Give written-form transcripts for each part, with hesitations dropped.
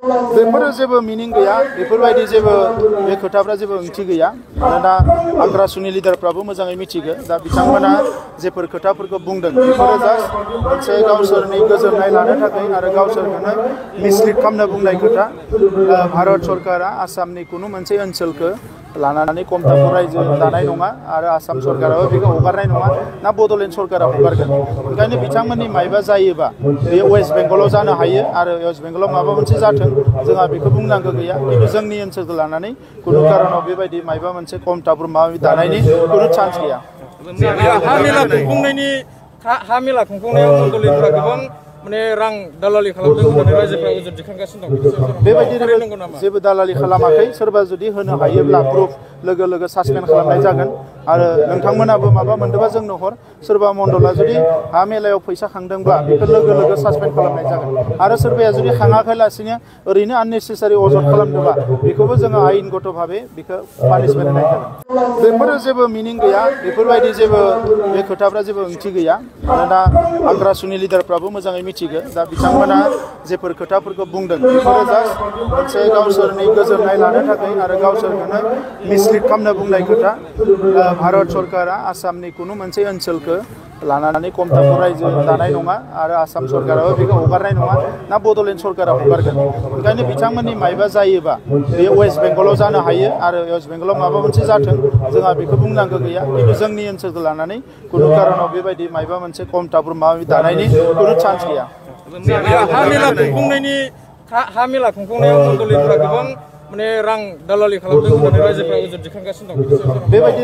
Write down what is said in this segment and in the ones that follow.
बेफोरो जेबो मिनिं गैया बेफोरबायदि जेबो बे खोथाफ्रा जेबो ओंथि गैया मानोना आग्रासुनि लिडारफ्राबो मोजाङै मिथिगो दा बिथांमोना जेफोर खोथाफोरखौ बुंदों बेफोरो जास्ट मोनसे गावसोरनि गोजोननाय लानो थाखाय आरो गावसोरखौनो मिसलिड खालामनो बुंनाय खोथा भारत सरकारा आसामनि कुनु मोनसे ओनसोलखौ लानानै कमतापुर रायजो दानाय नङा आरो आसाम सरकाराबो बेखौ हगारनाय नङा ना बड'लेण्ड सरकारा हगारगोन ओंखायनो बिथांमोननि मायबा जायोबा बे वेस्ट बेंगलाव जानो हायो आरो वेस्ट बेंगलाव माबा मोनसे जाथों जोंहा बेखौ बुंनांगौ गैया खिन्थु जोंनि ओनसोलखौ लानानै कुनु कारनाव बेबायदि मायबा मोनसे कमतापुर माबा दानायनि कुनु चान्स गैया हा मेला खुंफुंनायाव मंडलिफोरा गोबां माने रां दालालि खालामदों होननानै रायजोफोरा अजद दिखांगासिनो दं बेबायदि जेबो दालालि खालामाखै सोरबा जुदि होनो हायोब्ला प्रुफ लोगो लोगो सासपेन्ड खालामनाय जागोन आरो नोंथांमोनाबो माबा मोनदोंबा जोंनो हर सोरबा मण्डला जुदि हा मेलायाव फैसा खांदोंब्ला बेखौ लोगो लोगो सासपेन्ड खालामनाय जागोन आरो सोरबाया जुदि खाङाखैलासिनो ओरैनो आननेसेसारि अजद खालामदोंबा बेखौबो जोङो आयेनगत भाबे बेखौ पानिशमेन्ट होनाय जागोन बेफोरो जेबो मिनिं गैया बेफोरबायदि जेबो बे खोथाफ्रा जेबो ओंथि गैया मानोना आग्रासुनि लिडारफ्राबो मोजाङै मिथिगो दा बिथांमोना जेफोर खोथाफोरखौ बुंदों बेफोरो जास्ट मोनसे गावसोरनि गोजोननाय लानो थाखाय आरो गावसोरखौनो मिसलिड खालामनो बुंनाय खोथा भारत सरकारा आसामनि कुनु मोनसे ओनसोलखौ लानानै कमतापुर रायजो दानाय नङा आरो आसाम सरकाराबो बेखौ हगारनाय नङा ना बड'लेण्ड सरकारा हगारगोन ओंखायनो बिथांमोननि मायबा जायोबा बे वेस्ट बेंगलाव जानो हायो आरो वेस्ट बेंगलाव माबा मोनसे जाथों जोंहा बेखौ बुंनांगौ गैया खिन्थु जोंनि ओनसोलखौ लानानै कुनु कारनाव बेबायदि मायबा मोनसे कमतापुर माबा दानायनि कुनु चान्स गैया हा मेला खुंफुंनायाव मंडलिफोरा गोबां माने रां दालालि खालामदों होननानै रायजोफोरा अजद दिखांगासिनो दं बेबायदि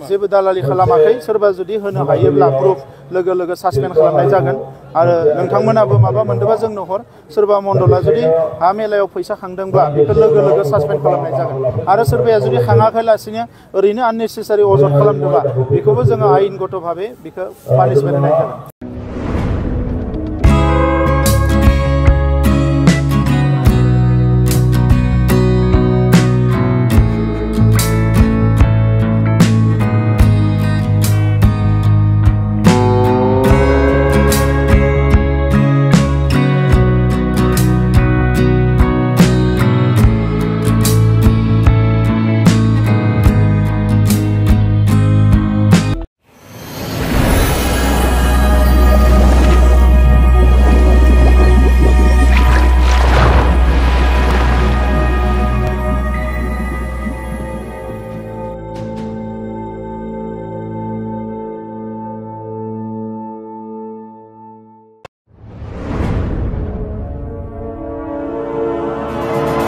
जेबो दालालि खालामाखै सोरबा जुदि होनो हायोब्ला प्रुफ लोगो लोगो सासपेन्ड खालामनाय जागोन आरो नोंथांमोनाबो माबा मोनदोंबा जोंनो हर सोरबा मण्डला जुदि हा मेलायाव फैसा खांदोंब्ला बेखौ लोगो लोगो सासपेन्ड खालामनाय जागोन आरो सोरबाया जुदि खाङाखैलासिनो ओरैनो आननेसेसारि अजद खालामदोंबा बेखौबो जोङो आयेनगत भाबे बेखौ पानिशमेन्ट होनाय जागोन